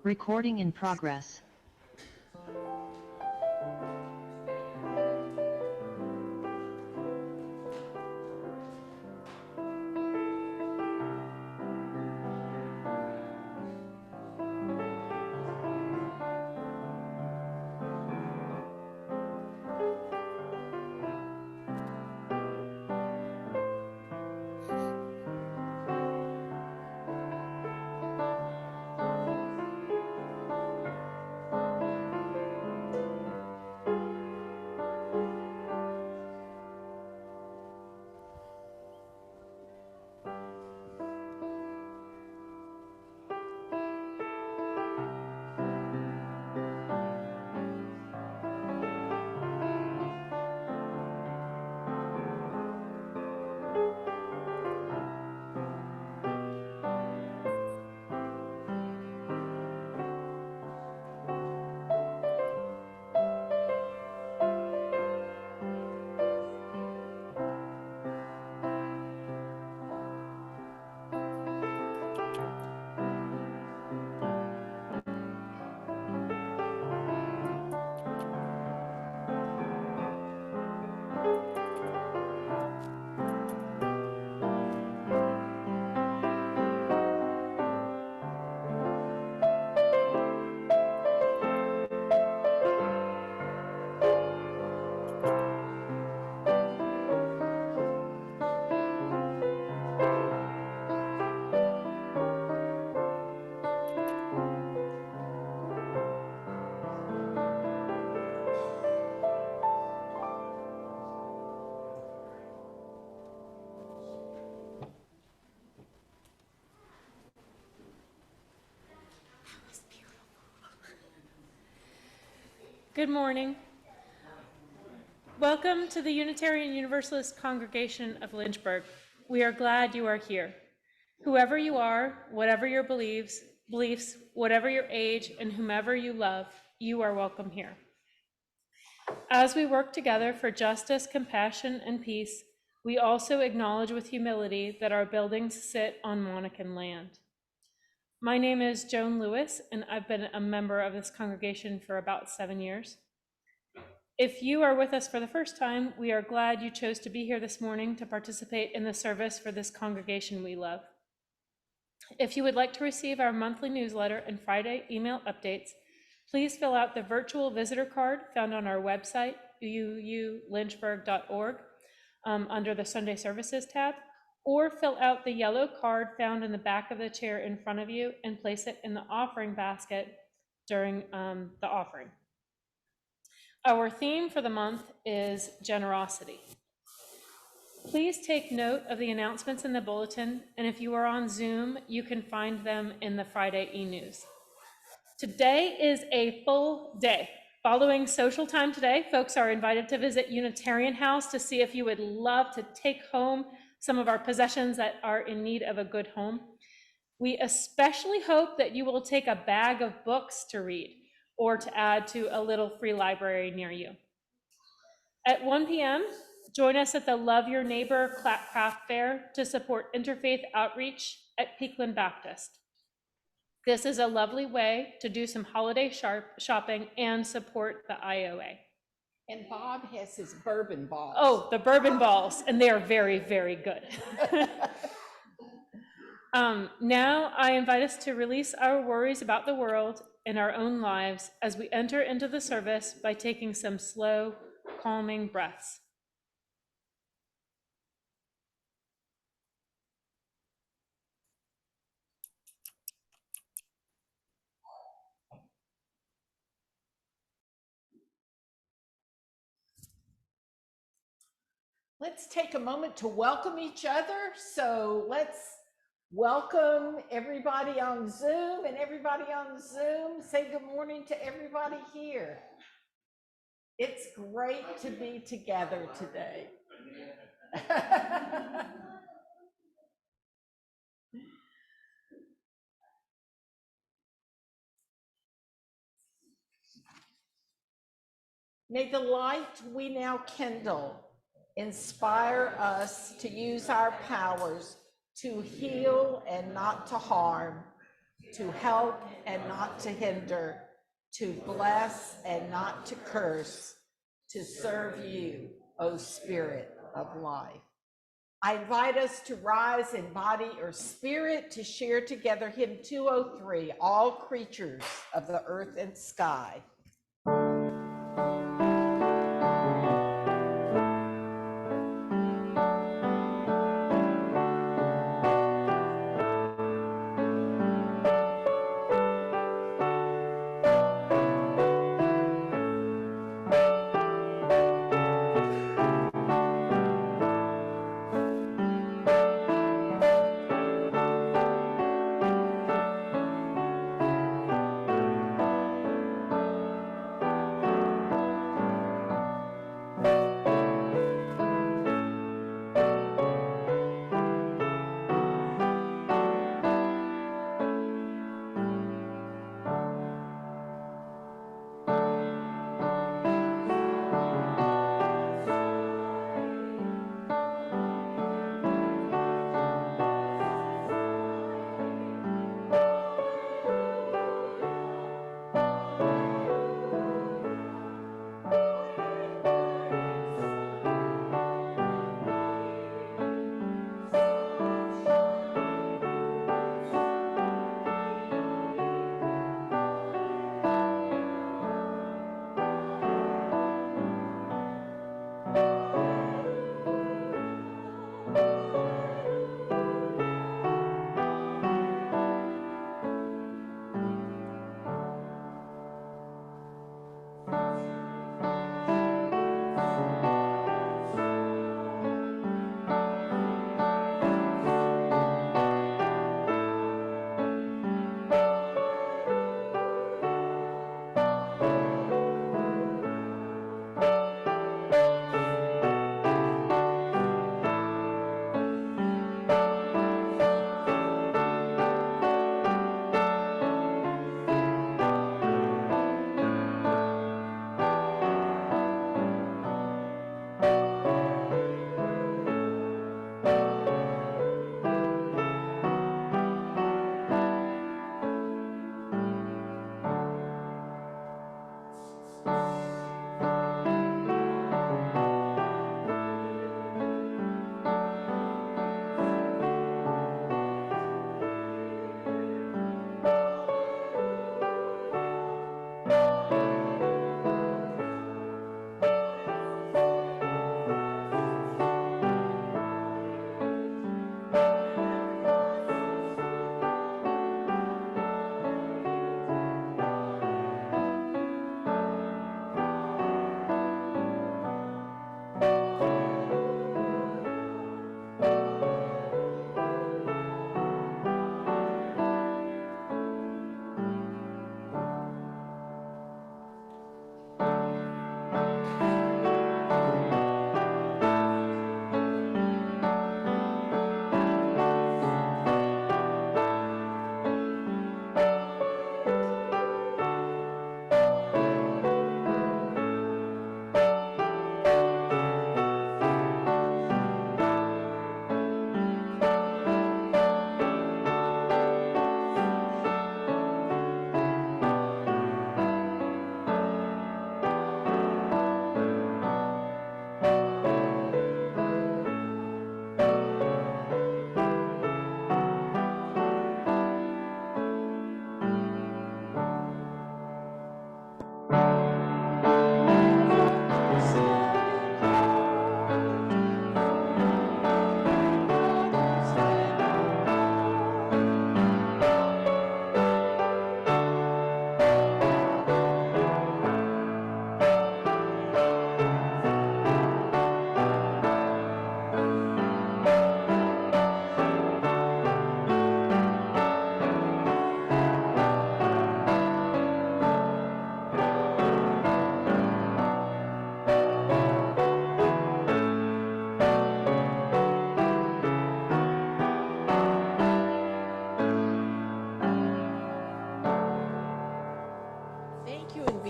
Recording in progress. Good morning. Welcome to the Unitarian Universalist Congregation of Lynchburg. We are glad you are here. Whoever you are, whatever your beliefs, whatever your age, and whomever you love, you are welcome here. As we work together for justice, compassion, and peace, we also acknowledge with humility that our buildings sit on Monacan land. My name is Joan Lewis, and I've been a member of this congregation for about 7 years. If you are with us for the first time, we are glad you chose to be here this morning to participate in the service for this congregation we love. If you would like to receive our monthly newsletter and Friday email updates, please fill out the virtual visitor card found on our website, uulynchburg.org, under the Sunday Services tab, or fill out the yellow card found in the back of the chair in front of you and place it in the offering basket during the offering. Our theme for the month is generosity. Please take note of the announcements in the bulletin, and if you are on Zoom, you can find them in the Friday e-news. Today is a full day. Following social time today, folks are invited to visit Unitarian House to see if you would love to take home some of our possessions that are in need of a good home. We especially hope that you will take a bag of books to read or to add to a little free library near you. At 1 p.m., join us at the Love Your Neighbor Craft Fair to support interfaith outreach at Peakland Baptist. This is a lovely way to do some holiday shopping and support the IOA. And Bob has his bourbon balls. Oh, the bourbon balls, and they are very, very good. Now I invite us to release our worries about the world and our own lives as we enter into the service by taking some slow, calming breaths. Let's take a moment to welcome each other. So let's welcome everybody on Zoom, and everybody on Zoom, say good morning to everybody here. It's great to be together today. May the light we now kindle inspire us to use our powers to heal and not to harm, to help and not to hinder, to bless and not to curse, to serve you, O Spirit of life. I invite us to rise in body or spirit to share together hymn 203, All Creatures of the Earth and Sky.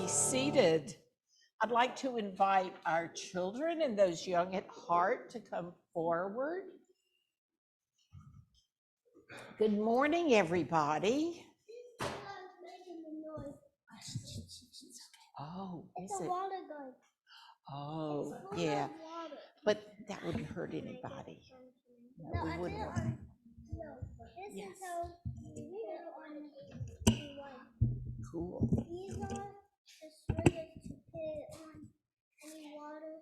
Seated. I'd like to invite our children and those young at heart to come forward. Good morning, everybody. Oh, is It's a it? water gun. Oh, It's full yeah. of water. But that wouldn't hurt anybody. No, we I wouldn't did want. on, no, this Yes. is how we put it on one. Cool. These are the switches to put it on any water,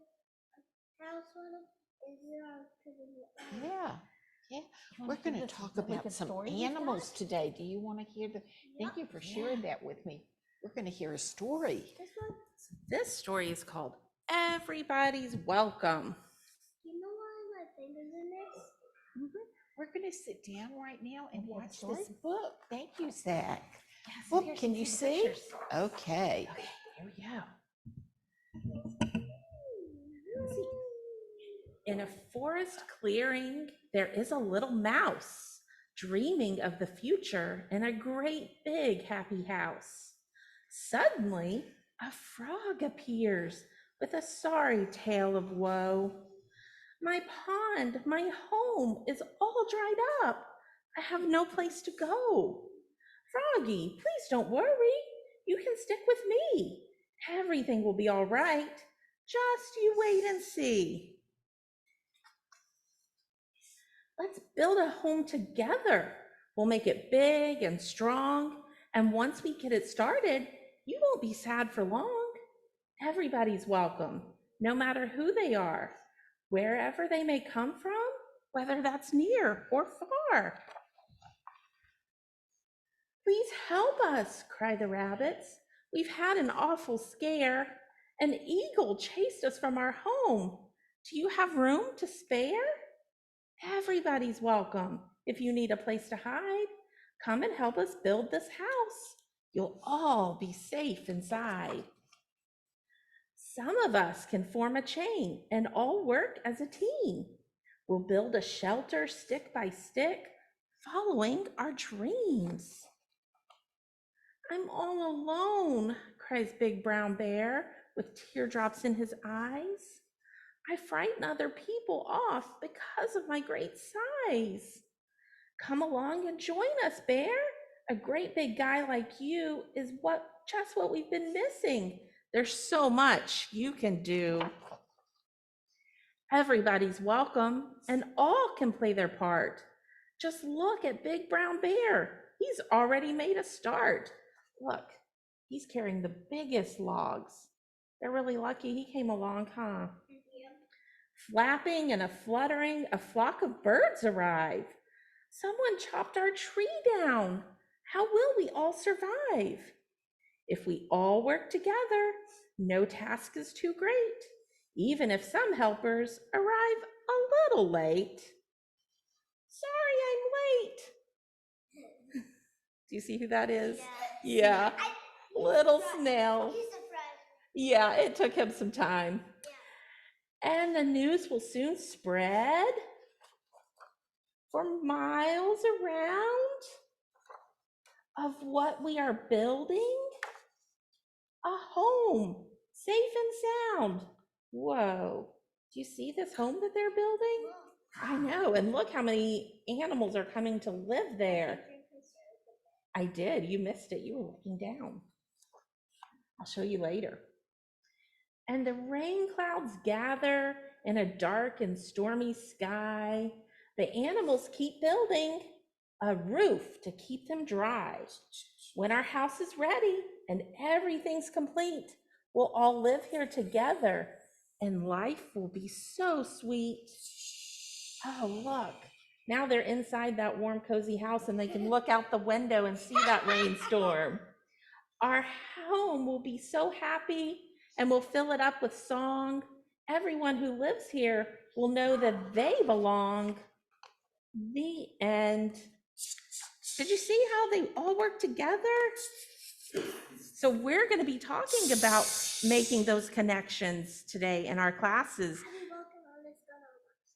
house water, is there to the Yeah. Yeah. We're going to talk about some animals today. Do you want to hear the? Thank you for sharing that with me. We're going to hear a story. This one, This story is called Everybody's Welcome. you know why my finger's in this? We're going to sit down right now and hear the watch story? this book. Thank you, Zach. Yes, Well, here, can you the see? pictures. Okay. Here we go. See, in a forest clearing, there is a little mouse dreaming of the future in a great big happy house. Suddenly, a frog appears with a sorry tale of woe. My pond, my home is all dried up. I have no place to go. Froggy, please don't worry. You can stick with me. Everything will be all right. Just you wait and see. Let's build a home together. We'll make it big and strong. And once we get it started, you won't be sad for long. Everybody's welcome, no matter who they are, wherever they may come from, whether that's near or far. Please help us, cry the rabbits. We've had an awful scare. An eagle chased us from our home. Do you have room to spare? Everybody's welcome. If you need a place to hide, come and help us build this house. You'll all be safe inside. Some of us can form a chain and all work as a team. We'll build a shelter stick by stick, following our dreams. I'm all alone, cries Big Brown Bear with teardrops in his eyes. I frighten other people off because of my great size. Come along and join us, Bear. A great big guy like you is just what we've been missing. There's so much you can do. Everybody's welcome and all can play their part. Just look at Big Brown Bear. He's already made a start. Look, he's carrying the biggest logs. They're really lucky he came along, huh? Flapping and a fluttering, a flock of birds arrive. Someone chopped our tree down. How will we all survive? If we all work together, no task is too great, even if some helpers arrive a little late. Sorry, I'm late. Do you see who that is? Yeah. Little snail. He's a friend. Yeah, it took him some time. And the news will soon spread for miles around of what we are building. A home, safe and sound. Whoa, do you see this home that they're building? I know, and look how many animals are coming to live there. I did, you missed it, you were looking down. I'll show you later. And the rain clouds gather in a dark and stormy sky. The animals keep building a roof to keep them dry. When our house is ready and everything's complete, we'll all live here together and life will be so sweet. Oh, look, now they're inside that warm, cozy house and they can look out the window and see that rainstorm. Our home will be so happy and we'll fill it up with song. Everyone who lives here will know that they belong. The end. Did you see how they all work together? So we're going to be talking about making those connections today in our classes.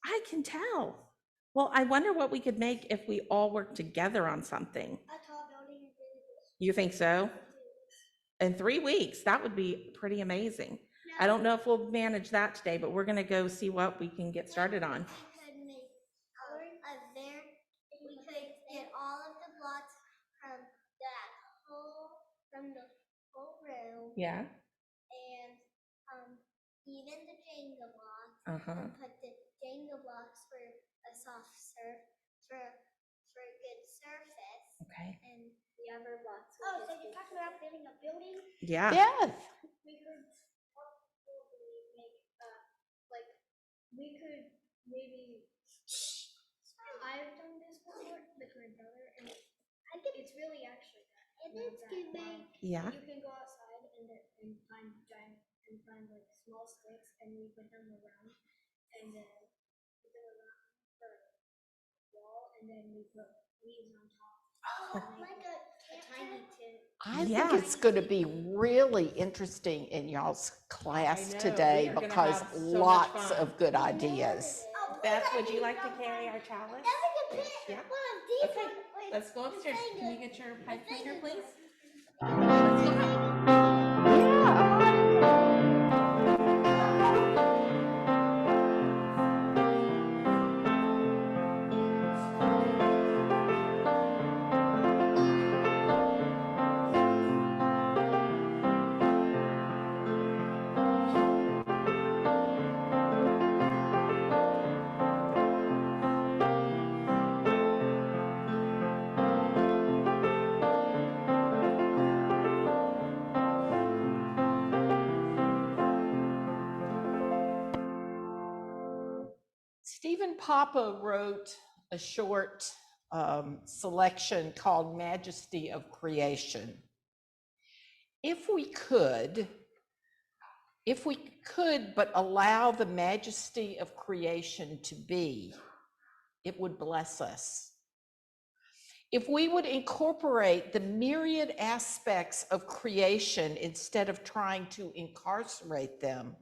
I can tell. Well, I wonder what we could make if we all work together on something. You think so? In 3 weeks, that would be pretty amazing. I don't know if we'll manage that today, but we're going to go see what we can get started on. We could get all of the blocks from the whole Yeah. and even the Jenga blocks. Uh-huh. And put the Jenga blocks for a soft for a good surface. Okay. And the other blocks. Oh, so you're talking about building a building? Yeah. Yes. We could probably make like we could maybe. I've done this before with my brother, and it's really actually good. And it's to make. Yeah. You can go outside and find like small sticks, and we put them around, and then put them around the wall, and then we put leaves on top. Like a tiny tent. I Yeah. think it's going to be really interesting in y'all's class know. today We are gonna because have so much lots fun. of good ideas. Beth, would you like to carry our chalice? Yeah. Okay. Let's go upstairs. Can you get your pipe cleaner, please? Let's go. Stephen Papa wrote a short selection called Majesty of Creation. If we could but allow the majesty of creation to be, it would bless us. If we would incorporate the myriad aspects of creation instead of trying to incarcerate them,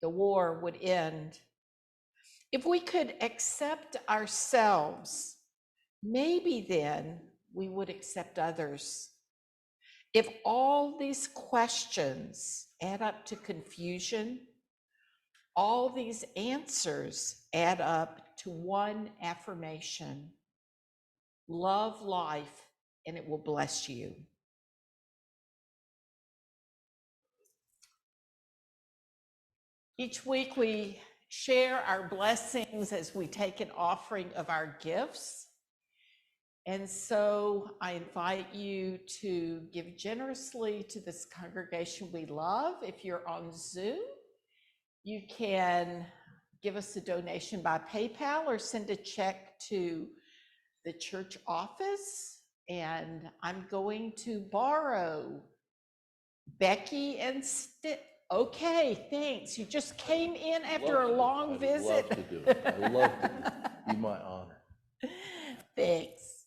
the war would end. If we could accept ourselves, maybe then we would accept others. If all these questions add up to confusion, all these answers add up to one affirmation: love life and it will bless you. Each week we share our blessings as we take an offering of our gifts. And so I invite you to give generously to this congregation we love. If you're on Zoom, you can give us a donation by PayPal or send a check to the church office. And I'm going to borrow Becky and Okay, thanks. You just came in after a long visit. I'd love to do it. I'd love to do it. Be my honor. Thanks.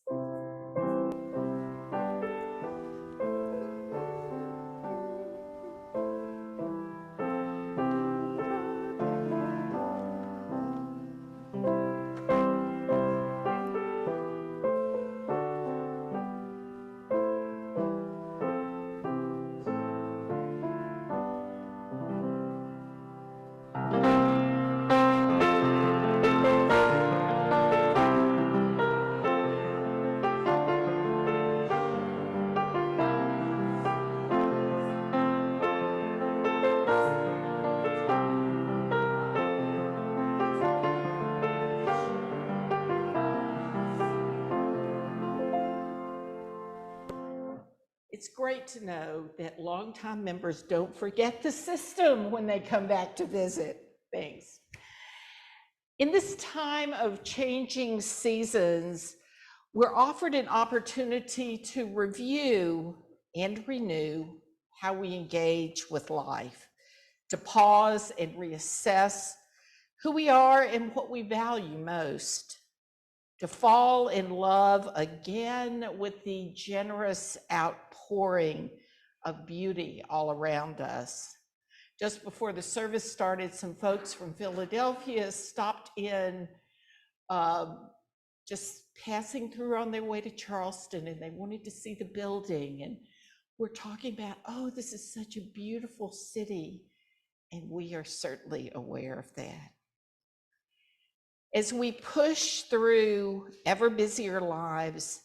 It's great to know that longtime members don't forget the system when they come back to visit. Thanks. In this time of changing seasons, we're offered an opportunity to review and renew how we engage with life, to pause and reassess who we are and what we value most, to fall in love again with the generous outpouring of beauty all around us. Just before the service started, some folks from Philadelphia stopped in, just passing through on their way to Charleston, and they wanted to see the building. And we're talking about, oh, this is such a beautiful city. And we are certainly aware of that. As we push through ever busier lives,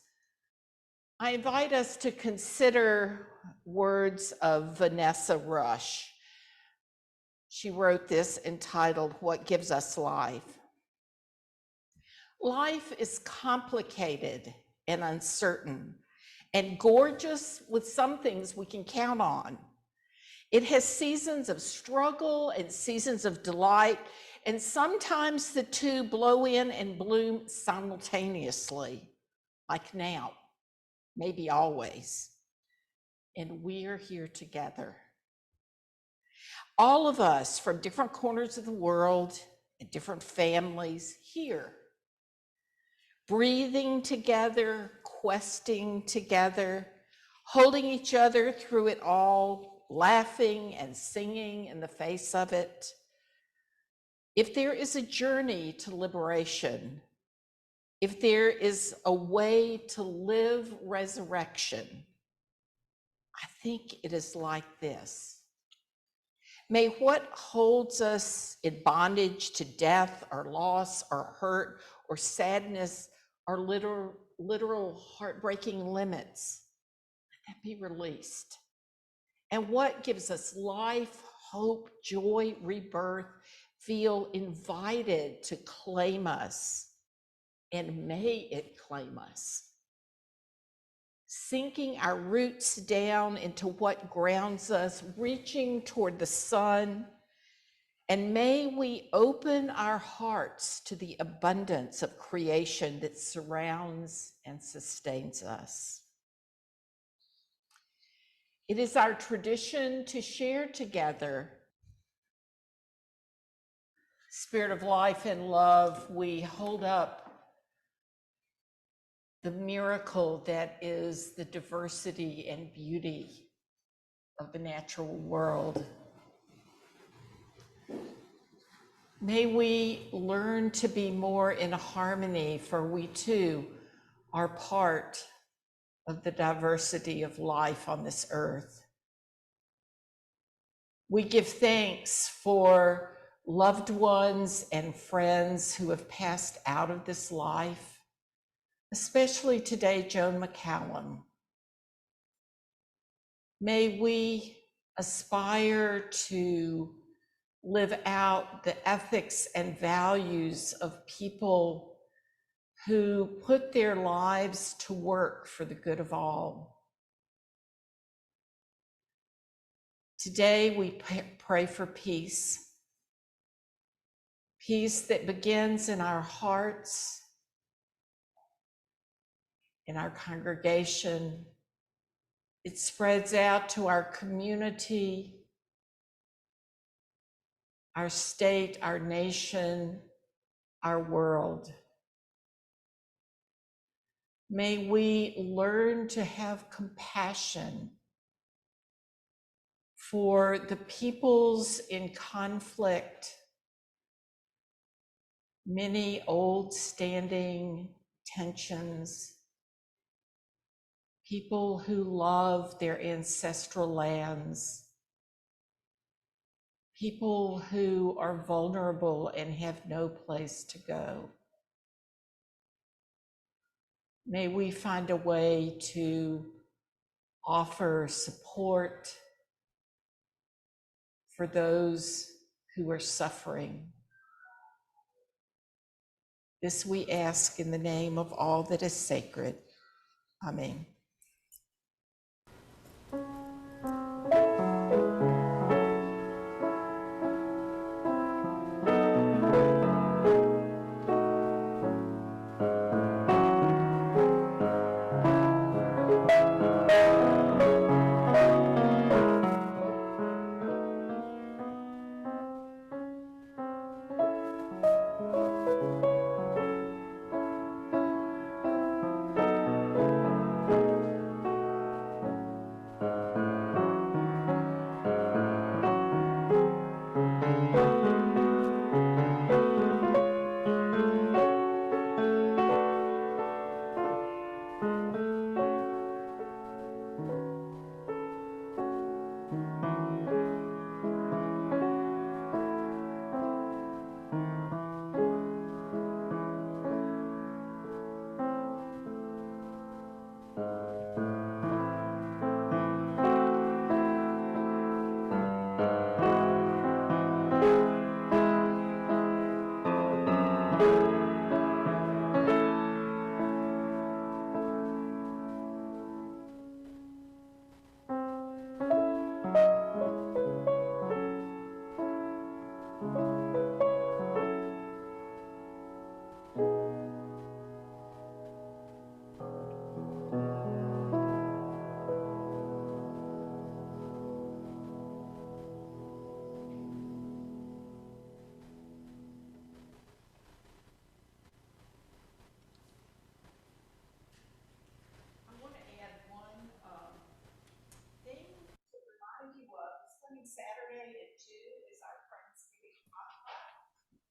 I invite us to consider words of Vanessa Rush. She wrote this entitled, "What Gives Us Life?" Life is complicated and uncertain and gorgeous with some things we can count on. It has seasons of struggle and seasons of delight, and sometimes the two blow in and bloom simultaneously, like now, maybe always. And we're here together. All of us from different corners of the world and different families here, breathing together, questing together, holding each other through it all, laughing and singing in the face of it. If there is a journey to liberation, if there is a way to live resurrection, I think it is like this. May what holds us in bondage to death or loss or hurt or sadness or literal heartbreaking limits, let that be released. And what gives us life, hope, joy, rebirth, feel invited to claim us, and may it claim us. Sinking our roots down into what grounds us, reaching toward the sun, and may we open our hearts to the abundance of creation that surrounds and sustains us. It is our tradition to share together. Spirit of life and love, we hold up the miracle that is the diversity and beauty of the natural world. May we learn to be more in harmony, for we too are part of the diversity of life on this earth. We give thanks for loved ones and friends who have passed out of this life, especially today, Joan McCallum. May we aspire to live out the ethics and values of people who put their lives to work for the good of all. Today, we pray for peace, peace that begins in our hearts, in our congregation. It spreads out to our community, our state, our nation, our world. May we learn to have compassion for the peoples in conflict, many old standing tensions, people who love their ancestral lands, people who are vulnerable and have no place to go. May we find a way to offer support for those who are suffering. This we ask in the name of all that is sacred. Amen.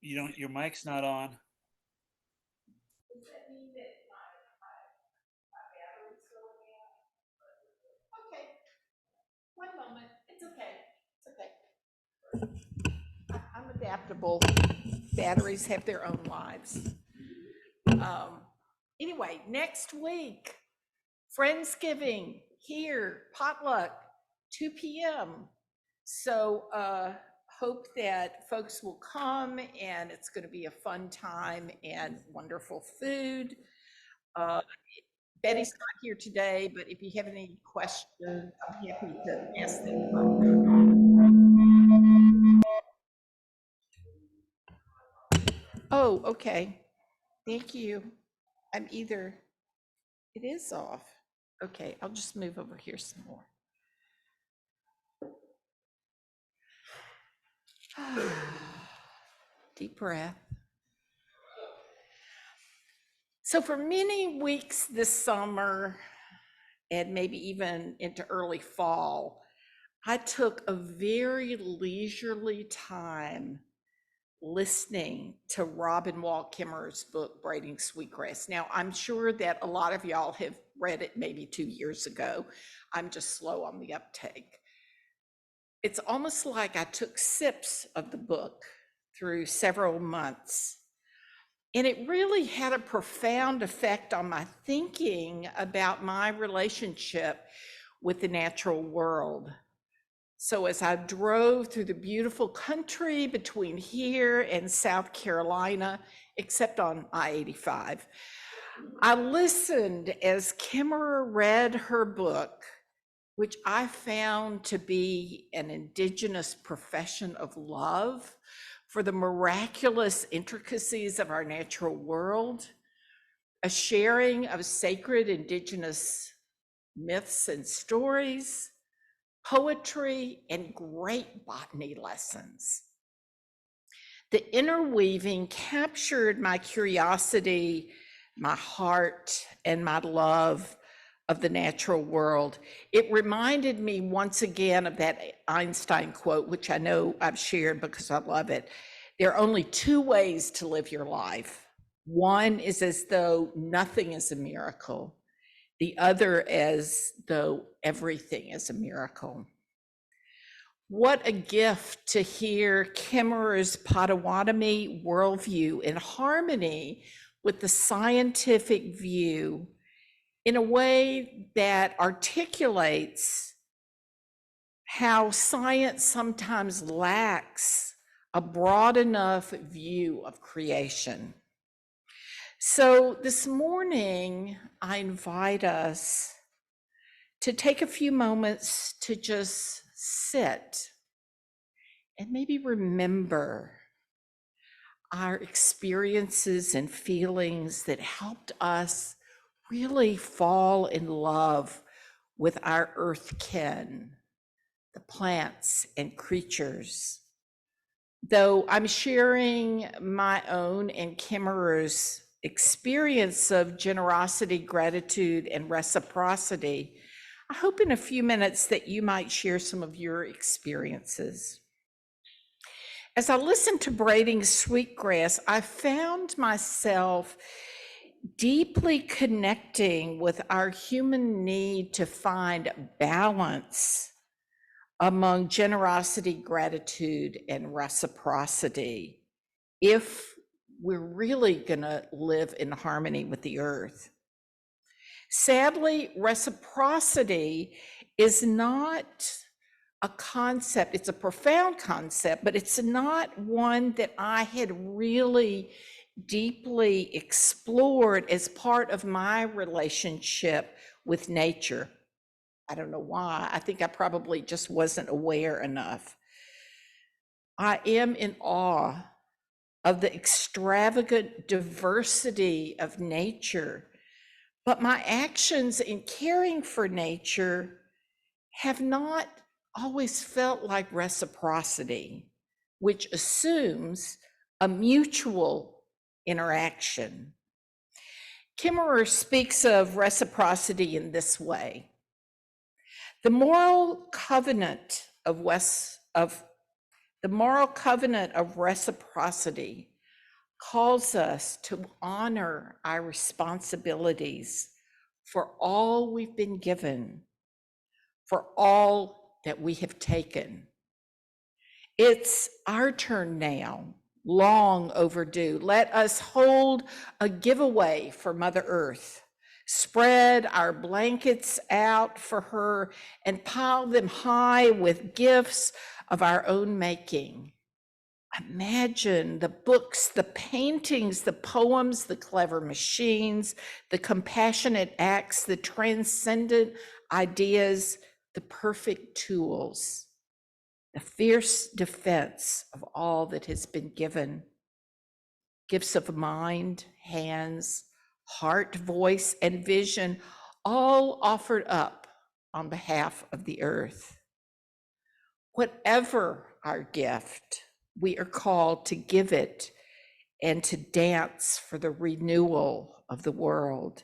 You don't, your mic's not on. Does that mean that my battery's going out? Okay, one moment, it's okay, it's okay. I'm adaptable. Batteries have their own lives. Anyway, next week, Friendsgiving here, potluck, 2 p.m. So hope that folks will come, and it's going to be a fun time and wonderful food. Betty's not here today, but if you have any questions, I'm happy to ask them. Oh, okay. Thank you. It is off. Okay, I'll just move over here some more. Deep breath. So for many weeks this summer, and maybe even into early fall, I took a very leisurely time listening to Robin Wall Kimmerer's book, Braiding Sweetgrass. Now, I'm sure that a lot of y'all have read it maybe 2 years ago. I'm just slow on the uptake. It's almost like I took sips of the book through several months, and it really had a profound effect on my thinking about my relationship with the natural world. So as I drove through the beautiful country between here and South Carolina, except on I-85, I listened as Kimmerer read her book, which I found to be an indigenous profession of love for the miraculous intricacies of our natural world, a sharing of sacred indigenous myths and stories, poetry, and great botany lessons. The interweaving captured my curiosity, my heart, and my love of the natural world. It reminded me once again of that Einstein quote, which I know I've shared because I love it. There are only 2 ways to live your life. One is as though nothing is a miracle. The other as though everything is a miracle. What a gift to hear Kimmerer's Potawatomi worldview in harmony with the scientific view in a way that articulates how science sometimes lacks a broad enough view of creation. So this morning, I invite us to take a few moments to just sit and maybe remember our experiences and feelings that helped us really fall in love with our earth kin, the plants and creatures. Though I'm sharing my own and Kimmerer's experience of generosity, gratitude, and reciprocity, I hope in a few minutes that you might share some of your experiences. As I listened to Braiding Sweetgrass, I found myself deeply connecting with our human need to find balance among generosity, gratitude, and reciprocity if we're really gonna live in harmony with the earth. Sadly, reciprocity is not a concept, it's a profound concept, but it's not one that I had really deeply explored as part of my relationship with nature. I don't know why. I think I probably just wasn't aware enough. I am in awe of the extravagant diversity of nature, but my actions in caring for nature have not always felt like reciprocity, which assumes a mutual interaction. Kimmerer speaks of reciprocity in this way. The moral covenant of reciprocity calls us to honor our responsibilities for all we've been given, for all that we have taken. It's our turn now, long overdue. Let us hold a giveaway for Mother Earth, spread our blankets out for her, and pile them high with gifts of our own making. Imagine the books, the paintings, the poems, the clever machines, the compassionate acts, the transcendent ideas, the perfect tools, the fierce defense of all that has been given. Gifts of mind, hands, heart, voice, and vision, all offered up on behalf of the earth. Whatever our gift, we are called to give it and to dance for the renewal of the world.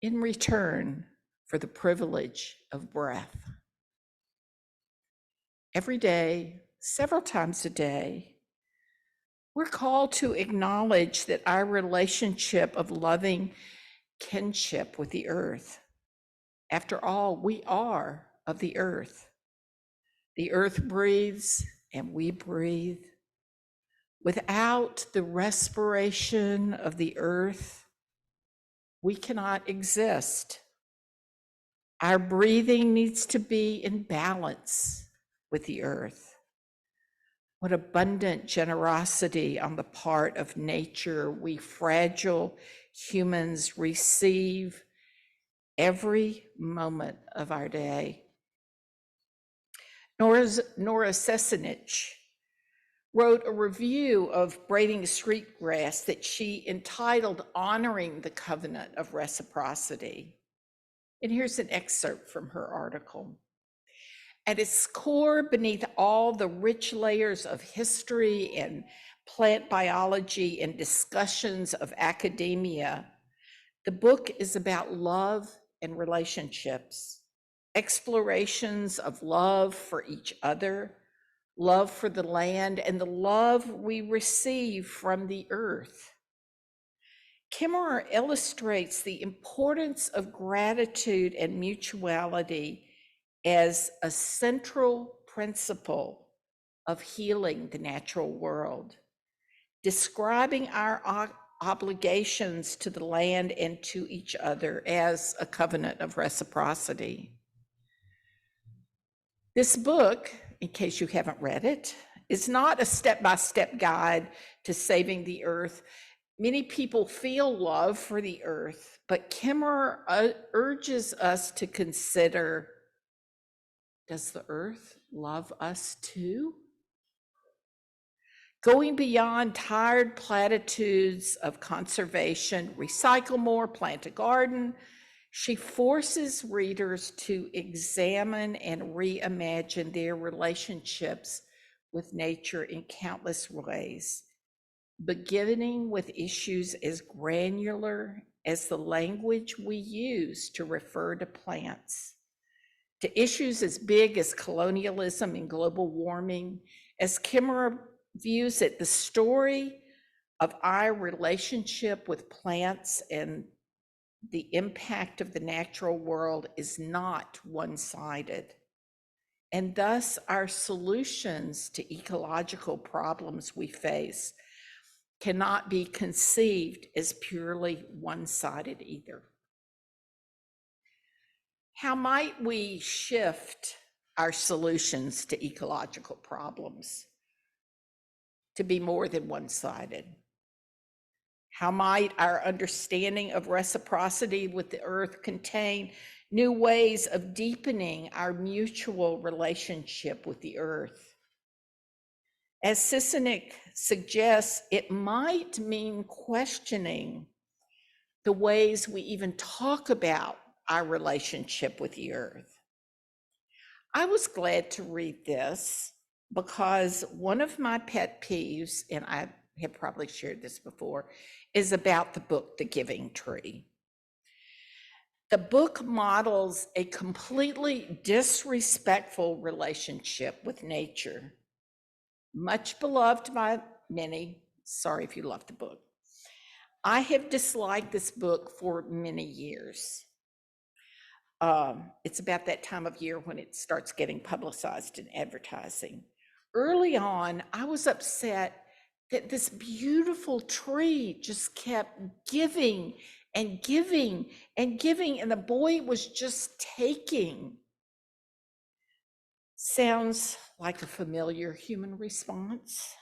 In return for the privilege of breath. Every day, several times a day, we're called to acknowledge that our relationship of loving kinship with the earth. After all, we are of the earth. The earth breathes and we breathe. Without the respiration of the earth, we cannot exist. Our breathing needs to be in balance with the earth. What abundant generosity on the part of nature we fragile humans receive every moment of our day. Nora Sesenich wrote a review of Braiding Sweetgrass that she entitled Honoring the Covenant of Reciprocity. And here's an excerpt from her article. At its core, beneath all the rich layers of history and plant biology and discussions of academia, the book is about love and relationships, explorations of love for each other, love for the land, and the love we receive from the earth. Kimmerer illustrates the importance of gratitude and mutuality as a central principle of healing the natural world, describing our obligations to the land and to each other as a covenant of reciprocity. This book, in case you haven't read it, is not a step-by-step guide to saving the earth. Many people feel love for the earth, but Kimmerer urges us to consider, does the earth love us too? Going beyond tired platitudes of conservation, recycle more, plant a garden, she forces readers to examine and reimagine their relationships with nature in countless ways, beginning with issues as granular as the language we use to refer to plants, to issues as big as colonialism and global warming. As Kimmerer views it, the story of our relationship with plants and the impact of the natural world is not one-sided. And thus our solutions to ecological problems we face cannot be conceived as purely one-sided either. How might we shift our solutions to ecological problems to be more than one-sided? How might our understanding of reciprocity with the earth contain new ways of deepening our mutual relationship with the earth? As Sesenich suggests, it might mean questioning the ways we even talk about our relationship with the earth. I was glad to read this because one of my pet peeves, and I have probably shared this before, is about the book, The Giving Tree. The book models a completely disrespectful relationship with nature, much beloved by many, Sorry if you love the book. I have disliked this book for many years. It's about that time of year when it starts getting publicized in advertising. Early on, I was upset that this beautiful tree just kept giving and giving and giving, and the boy was just taking. Sounds like a familiar human response.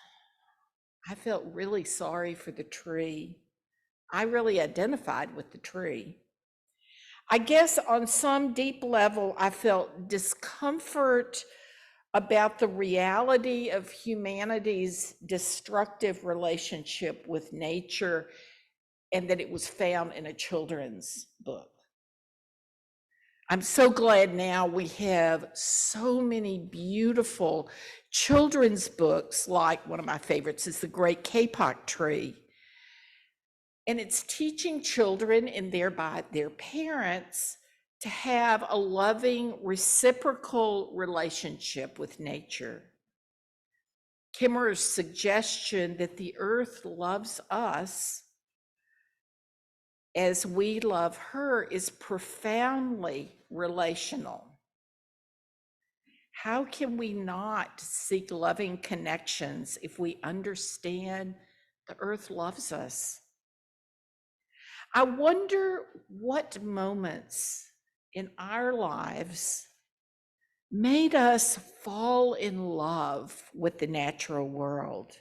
I felt really sorry for the tree. I really identified with the tree. I guess on some deep level, I felt discomfort about the reality of humanity's destructive relationship with nature, and that it was found in a children's book. I'm so glad now we have so many beautiful children's books, like one of my favorites is The Great Kapok Tree. And it's teaching children and thereby their parents to have a loving, reciprocal relationship with nature. Kimmerer's suggestion that the earth loves us as we love her is profoundly relational. How can we not seek loving connections if we understand the earth loves us? I wonder what moments in our lives made us fall in love with the natural world.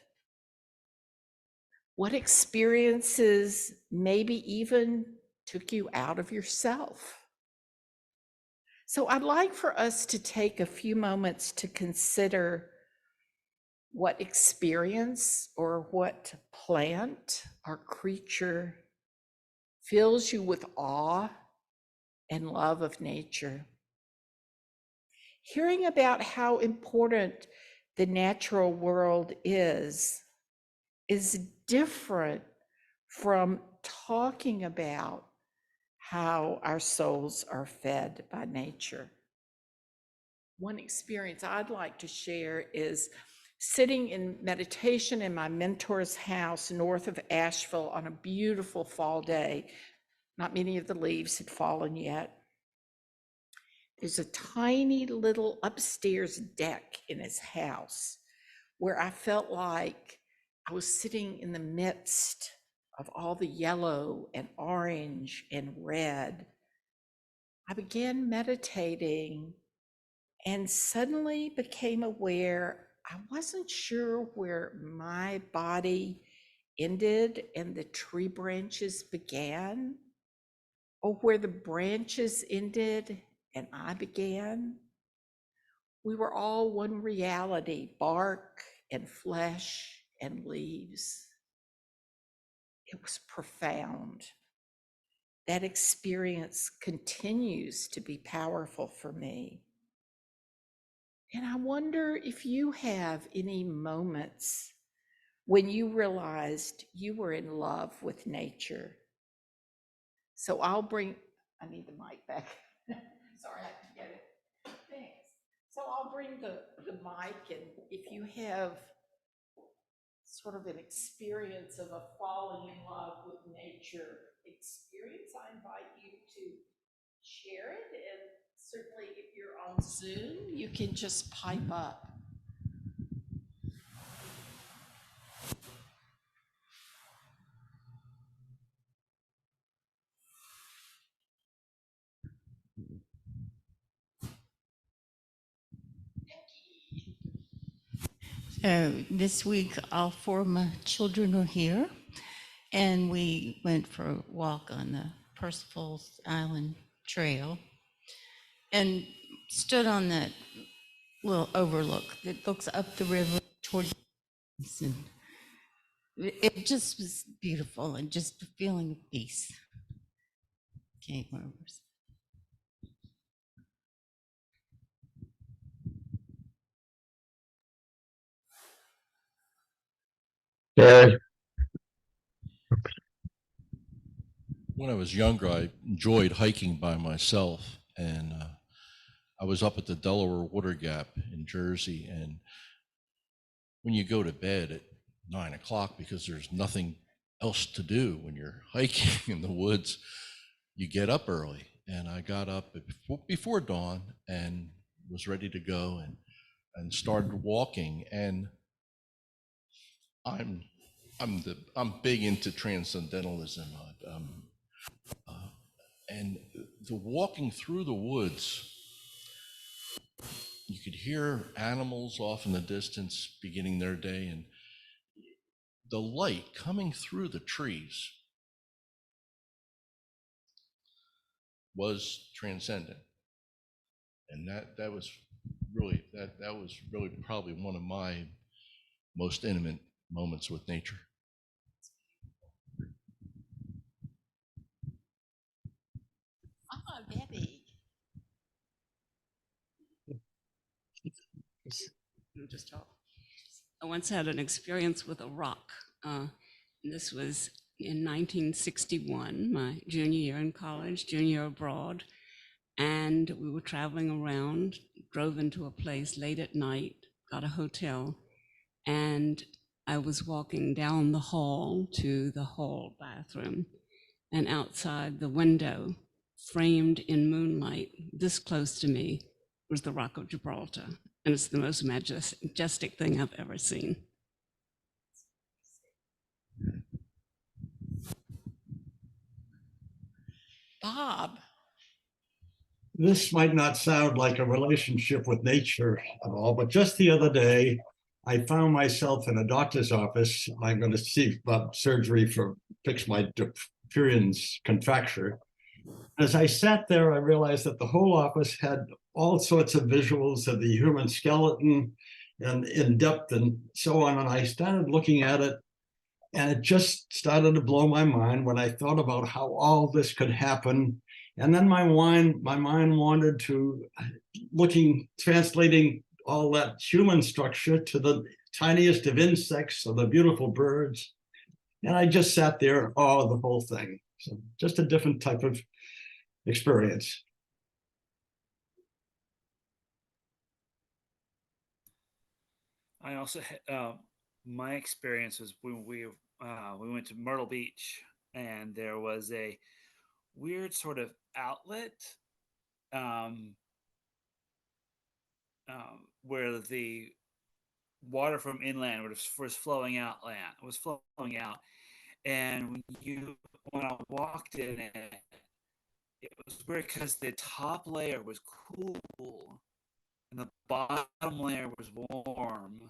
What experiences maybe even took you out of yourself? So I'd like for us to take a few moments to consider what experience or what plant or creature fills you with awe and love of nature. Hearing about how important the natural world is different from talking about how our souls are fed by nature. One experience I'd like to share is sitting in meditation in my mentor's house north of Asheville on a beautiful fall day. Not many of the leaves had fallen yet. There's a tiny little upstairs deck in his house where I felt like I was sitting in the midst of all the yellow and orange and red. I began meditating and suddenly became aware I wasn't sure where my body ended and the tree branches began, or where the branches ended and I began. We were all one reality, bark and flesh and leaves. It was profound. That experience continues to be powerful for me. And I wonder if you have any moments when you realized you were in love with nature. So I need the mic back. Sorry, I can get it. Thanks. So I'll bring the mic, and if you have sort of an experience of a falling in love with nature experience, I invite you to share it. And certainly if you're on Zoom, you can just pipe up. This week, all four of my children were here, and we went for a walk on the Percival's Island Trail and stood on that little overlook that looks up the river towards the east, and it just was beautiful and just a feeling of peace. Can't remember. Terre. When I was younger, I enjoyed hiking by myself, and I was up at the Delaware Water Gap in Jersey, and when you go to bed at 9 o'clock because there's nothing else to do when you're hiking in the woods. You get up early, and I got up before dawn and was ready to go and started walking. And I'm big into transcendentalism, and the walking through the woods, you could hear animals off in the distance beginning their day, and the light coming through the trees was transcendent. And that was really probably one of my most intimate moments with nature. Ah, Debbie. Just talk. I once had an experience with a rock. This was in 1961, my junior year in college, junior year abroad. And we were traveling around, drove into a place late at night, got a hotel, and I was walking down the hall to the hall bathroom. And outside the window, framed in moonlight, this close to me, was the Rock of Gibraltar. And it's the most majestic thing I've ever seen. Bob. This might not sound like a relationship with nature at all, but just the other day, I found myself in a doctor's office. I'm going to see about surgery for fix my Dupuytren's contracture. As I sat there, I realized that the whole office had all sorts of visuals of the human skeleton and in depth and so on. And I started looking at it, and it just started to blow my mind when I thought about how all this could happen. And then my mind wandered to translating all that human structure to the tiniest of insects or the beautiful birds. And I just sat there and awed the whole thing. So just a different type of experience. I also my experience was when we went to Myrtle Beach, and there was a weird sort of outlet where the water from inland was flowing out. And when I walked in it, it was weird because the top layer was cool and the bottom layer was warm,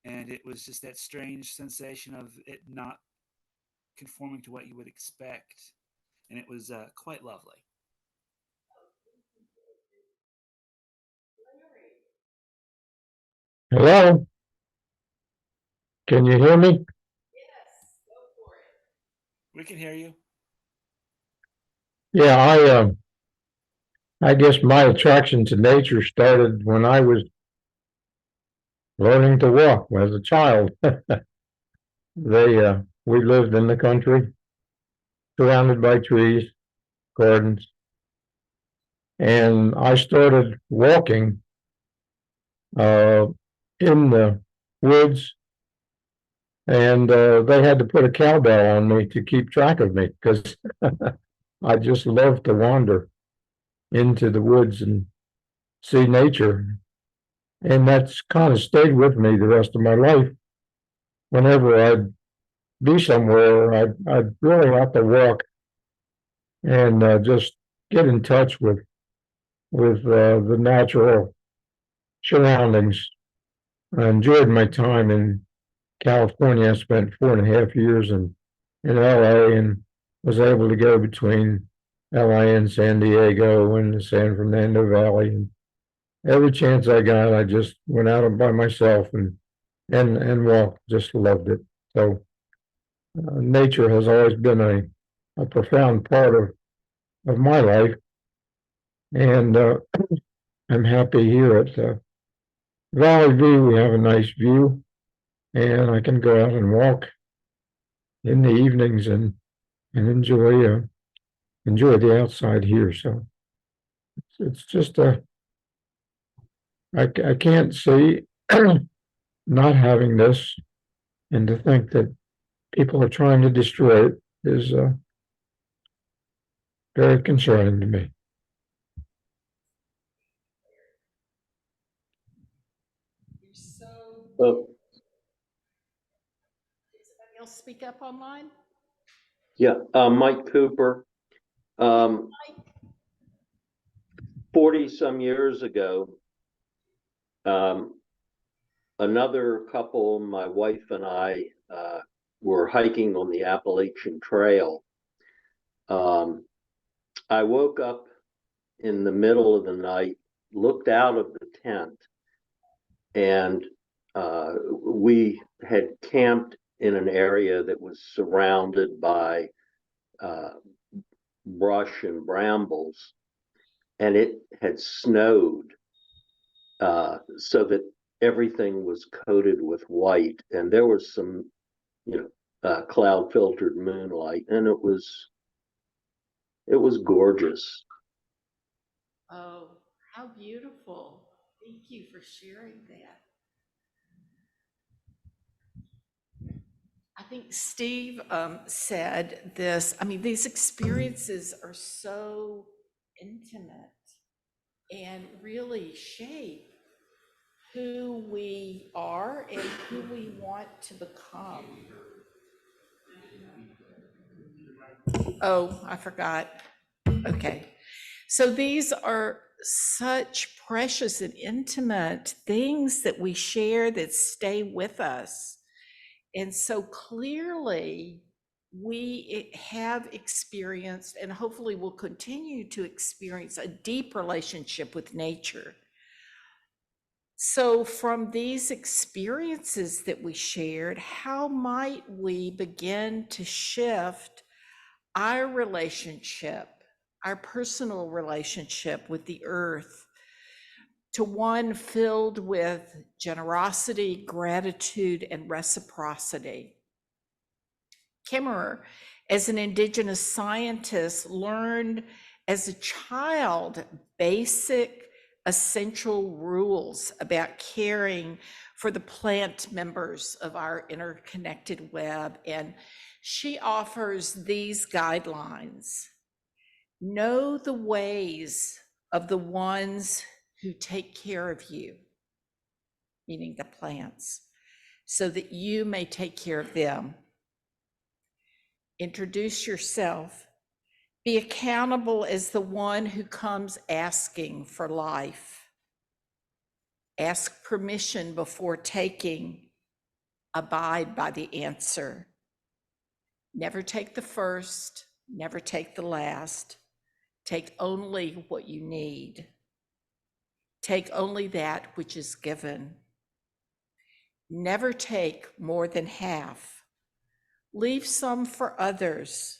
and it was just that strange sensation of it not conforming to what you would expect, and it was quite lovely. Hello? Can you hear me? We can hear you. Yeah, I guess my attraction to nature started when I was learning to walk as a child. We lived in the country, surrounded by trees, gardens, and I started walking in the woods, and they had to put a cowbell on me to keep track of me because I just love to wander into the woods and see nature. And that's kind of stayed with me the rest of my life. Whenever I'd be somewhere, I'd really have to walk and just get in touch with the natural surroundings. I enjoyed my time in California. I spent 4.5 years in LA and was able to go between LA and San Diego and the San Fernando Valley. And every chance I got, I just went out by myself and walked. Just loved it. So nature has always been a profound part of my life, and I'm happy here at Valley View. We have a nice view, and I can go out and walk in the evenings and enjoy the outside here. So it's just I can't see not having this And to think that people are trying to destroy it is very concerning to me. You're so, Well, did somebody else speak up online? yeah, Mike Cooper. Mike? 40 some years ago, um, another couple, my wife and I, were hiking on the Appalachian Trail. I woke up in the middle of the night, looked out of the tent, and we had camped in an area that was surrounded by brush and brambles, and it had snowed, so that everything was coated with white, and there was some, cloud filtered moonlight, and it was gorgeous. Oh, how beautiful. Thank you for sharing that. I think Steve said this. I mean, these experiences are so intimate and really shape who we are and who we want to become. Oh, I forgot. Okay. So these are such precious and intimate things that we share that stay with us. And so clearly, we have experienced and hopefully will continue to experience a deep relationship with nature. So, from these experiences that we shared, how might we begin to shift our relationship, our personal relationship with the earth, to one filled with generosity, gratitude, and reciprocity? Kimmerer, as an Indigenous scientist, learned as a child basic essential rules about caring for the plant members of our interconnected web. And she offers these guidelines. Know the ways of the ones who take care of you, meaning the plants, so that you may take care of them. Introduce yourself. Be accountable as the one who comes asking for life. Ask permission before taking. Abide by the answer. Never take the first, never take the last. Take only what you need. Take only that which is given. Never take more than half. Leave some for others.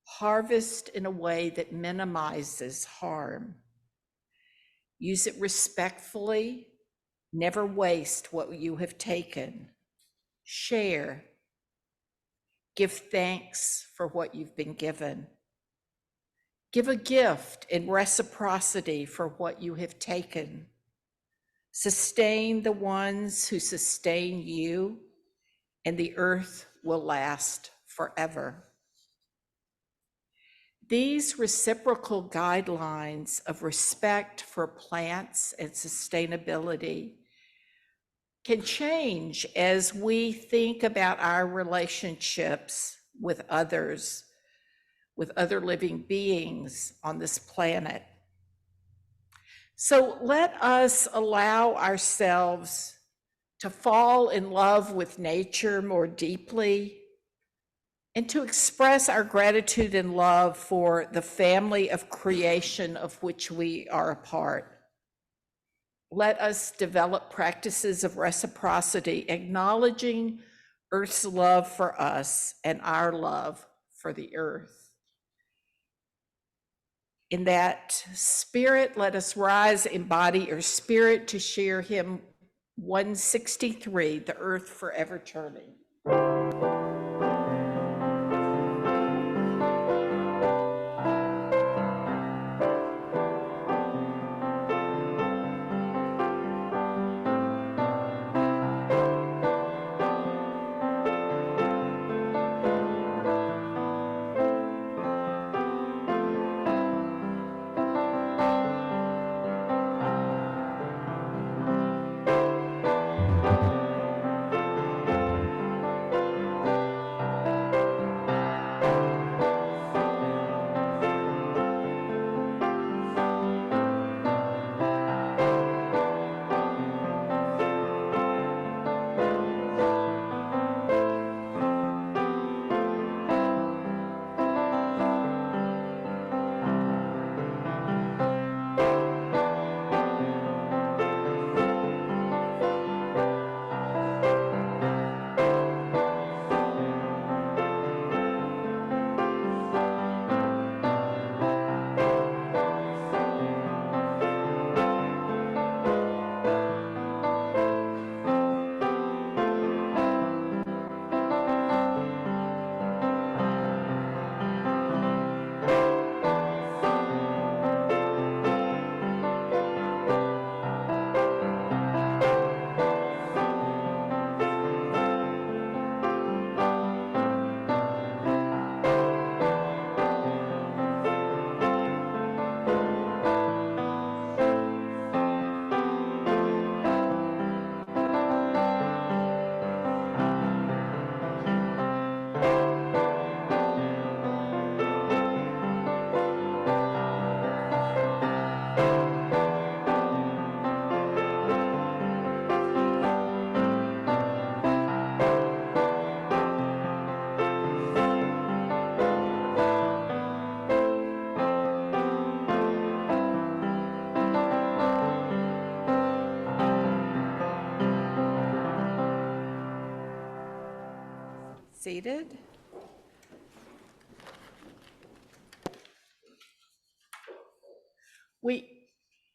Harvest in a way that minimizes harm. Use it respectfully. Never waste what you have taken. Share. Give thanks for what you've been given. Give a gift in reciprocity for what you have taken. Sustain the ones who sustain you, and the earth will last forever. These reciprocal guidelines of respect for plants and sustainability can change as we think about our relationships with others, with other living beings on this planet. So let us allow ourselves to fall in love with nature more deeply, and to express our gratitude and love for the family of creation of which we are a part. Let us develop practices of reciprocity, acknowledging Earth's love for us and our love for the earth. In that spirit, let us rise, embody our spirit to share hymn 163, The Earth Forever Turning. seated.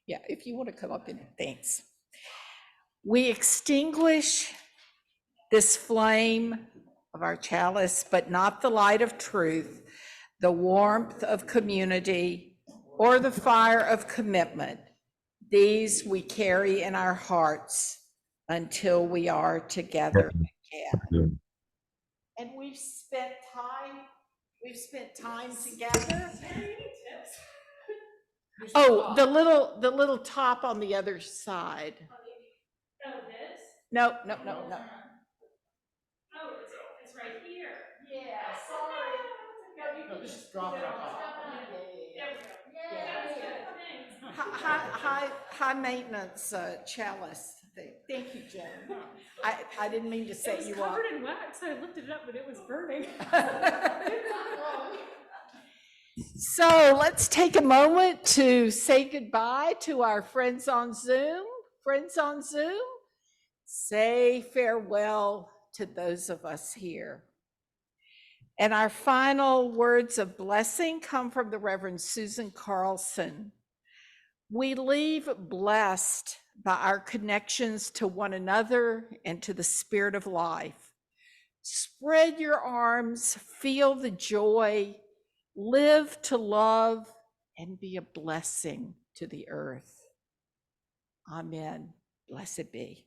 Yeah, if you want to come up and thanks. We extinguish this flame of our chalice, but not the light of truth, the warmth of community, or the fire of commitment. These we carry in our hearts until we are together again. And we've spent time together. Oh, the little top on the other side. Oh, this? No. Oh, it's right here. Yeah, sorry. No, just drop it on top. Yeah. High maintenance chalice thing. Thank you, Joan. I didn't mean to It set was you up. covered in wax, so I lifted it up, but it was burning. So let's take a moment to say goodbye to our friends on Zoom. Friends on Zoom, say farewell to those of us here. And our final words of blessing come from the Reverend Susan Carlson. We leave blessed by our connections to one another and to the spirit of life. Spread your arms, feel the joy, live to love, and be a blessing to the earth. Amen. Blessed be.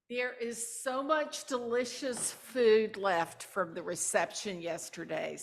There is so much delicious food left from the reception yesterday.